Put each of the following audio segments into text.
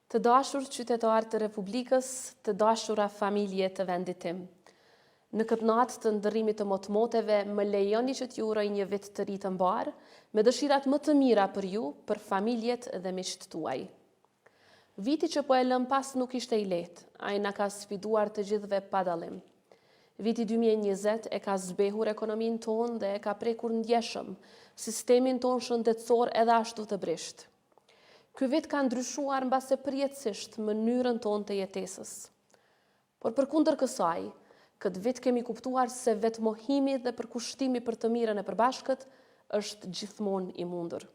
Të dashur qytetarë të Republikës, të dashura familje të vendit tim. Në këtë natë të ndërrimit të motmoteve, më lejoni që t'ju uroj një vit të ri të mbar, me dëshirat më të mira për ju, për familjet dhe miqtë tuaj. Viti që po e lëm pas nuk ishte i lehtë, ai na ka sfiduar të gjithëve pa dallim. Viti 2020 e ka zbehur ekonominë tonë dhe e ka prekur ndjeshëm sistemin tonë shëndetësor edhe ashtu të brisht. Ky vit ka ndryshuar mbase përjetësisht mënyrën tonë të jetesës. Por përkundër kësaj, këtë vit kemi kuptuar se vetmohimi dhe përkushtimi për të mirën e përbashkët është gjithmonë i mundur.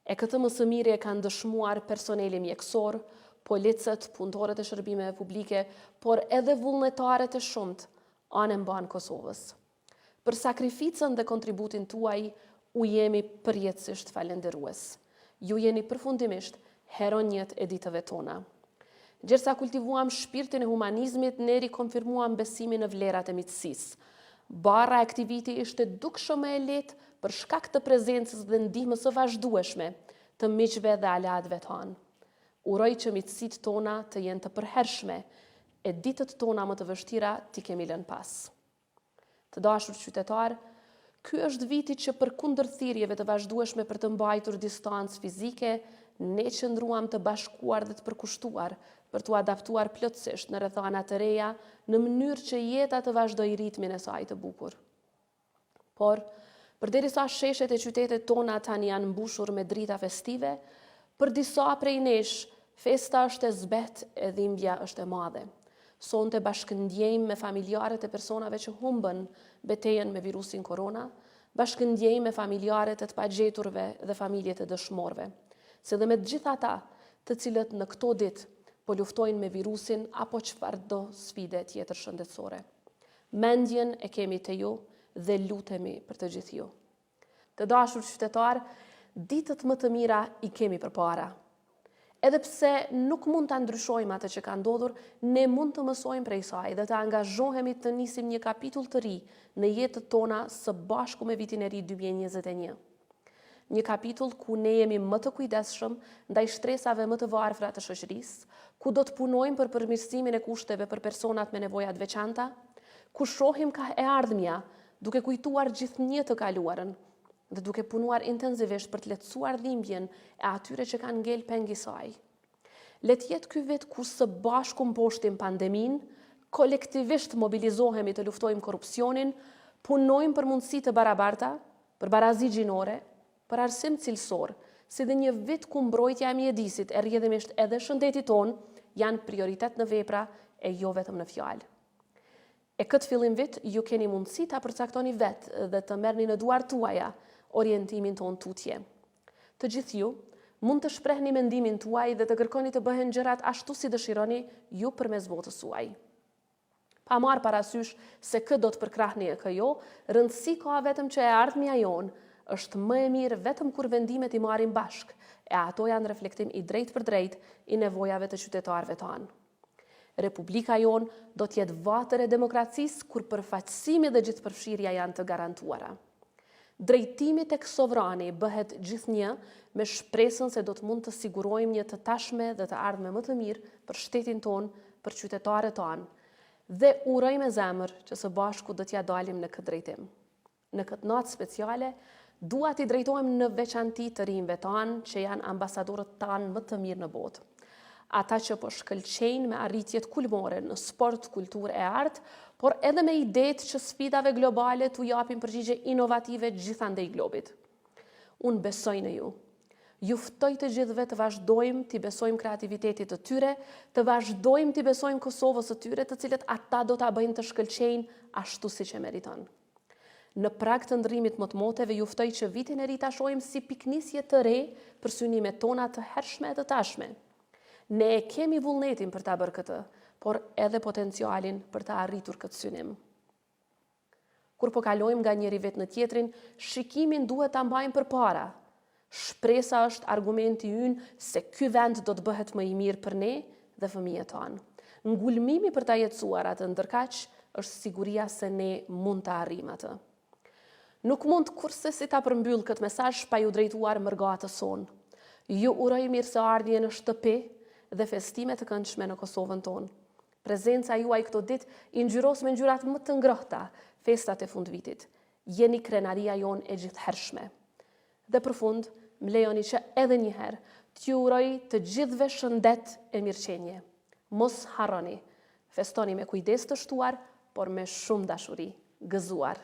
E këtë më së miri e kanë dëshmuar personeli mjekësor, policët, punëtorët e shërbimeve publike, por edhe vullnetarët e shumt anë mban Kosovës. Për sakrificën dhe kontributin tuaj, u jemi përjetësisht falendërues. Ju jeni përfundimisht heronjet e ditëve tona. Gjersa kultivuam shpirtin e humanizmit, ne rikonfirmuam besimin në vlerat e miqësisë. Barra e aktiviti ishte dukshëm e lehtë për shkak të prezencës dhe ndihmës së vazhdueshme të miqve dhe aleatëve tanë. Uroj që miqësitë tona të jenë të përhershme, e ditët tona më të vështira t'i kemi lënë pas. Të dashur qytetar, ky është viti që përkundër thirrjeve të vazhdueshme për të mbajtur distancë fizike, ne qëndruam të bashkuar dhe të përkushtuar për t'u adaptuar plotësisht në rrethana të reja në mënyrë që jeta të vazhdojë ritmin e saj të bukur. Por, përderisa sheshet e qytetet tona tani janë mbushur me drita festive, për disa prej nesh festa është e zbet e dhimbja është e madhe. Sonte bashkëndjejmë me familjarët e personave që humbën betejën me virusin korona, bashkëndjejmë me familjarët e të pagjeturve dhe familjet e dëshmorve, se dhe me të gjitha ata të cilët në këto ditë po luftojnë me virusin apo çfarëdo sfide tjetër shëndetësore. Mendjen e kemi te ju dhe lutemi për të gjithë ju. Të dashur qytetar, ditët më të mira i kemi përpara. Edhe pse nuk mund të ndryshojmë atë që ka ndodhur, ne mund të mësojmë prej saj dhe të angazhohemi të nisim një kapitull të ri në jetët tona së bashku me vitin e ri 2021. Një kapitull ku ne jemi më të kujdesshëm ndaj shtresave më të varfra të shoqërisë, ku do të punojmë për përmirësimin e kushteve për personat me nevoja të veçanta, ku shohim ka e ardhmja duke kujtuar gjithnjë të kaluarën, dhe duke punuar intensivisht për të lehtësuar dhimbjen e atyre që kanë ngel peng i saj. Let jetë ky vit ku së bashku mposhtim pandeminë, kolektivisht mobilizohemi të luftojmë korrupsionin, punojmë për mundësi të barabarta, për barazi gjinore, për arsim cilësor, si dhe një vit ku mbrojtja e mjedisit e rrjedhimisht edhe shëndetit ton janë prioritet në vepra e jo vetëm në fjalë. E këtë fillim vit ju keni mundësi ta përcaktoni vetë dhe të merrni në duar tuaja orientimin ton tutje. Të gjithë ju mund të shprehni mendimin tuaj dhe të kërkoni të bëhen gjërat ashtu si dëshironi ju përmes votës suaj. Pa marrë parasysh se kë do të përkrahni e kë jo, rëndësi ka vetëm që e ardhmja jonë është më e mirë vetëm kur vendimet i marrim bashk, e ato janë reflektim i drejt për drejt i nevojave të qytetarëve tanë. Republika jonë do t'jetë vatër e demokracisë kur përfaqësimi dhe gjithëpërfshirja janë të garantuara. Drejtimi tek sovrani bëhet gjithnjë me shpresën se do të mund të sigurojmë një të tashme dhe të ardhme më të mirë për shtetin tonë, për qytetarët tanë, dhe uroj me zemër që së bashku do t'ja dalim në këtë drejtim. Në këtë natë speciale, dua t'i drejtojmë në veçanti të rinjve tanë që janë ambasadorët tanë më të mirë në botë. Ata që po shkëlqejnë me arritjet kulmore në sport, kulturë e artë, por edhe me idetë që sfidave globale t'u japin përgjigje inovative gjithandej globit. Unë besoj në ju. Ju ftoj të gjithëve të vazhdojmë t'i besojmë kreativitetit të tyre, të vazhdojmë t'i besojmë Kosovës të tyre, të cilët ata do t'a bëjnë të shkëlqejnë ashtu si që meriton. Në prag të ndërrimit motmoteve ju ftoj që vitin e ri ta shohim si piknisje të re për synimet tona të hershme e të tashme. Ne e kemi vullnetin për ta bërë këtë, por edhe potencialin për ta arritur këtë synim. Kur po kalojmë nga njëri vit në tjetrin, shikimin duhet ta mbajmë përpara. Shpresa është argumenti ynë se ky vend do të bëhet më i mirë për ne dhe fëmijët tanë. Ngulmimi për ta jetësuar atë ndërkaq është siguria se ne mund ta arrijmë atë. Nuk mund kurse si ta përmbyll këtë mesazh pa ju drejtuar mërgatës sonë. Ju uroj mirëseardhje në shtëpi dhe festime të këndshme në Kosovën tonë. Prezenca juaj këto ditë i ngjyros me ngjyrat më të ngrohta festat e fundvitit. Jeni krenaria jonë e gjithëhershme. Dhe për fund, më lejoni që edhe një herë t'ju uroj të gjithëve shëndet e mirëqenie. Mos harroni, festoni me kujdes të shtuar, por me shumë dashuri, gëzuar.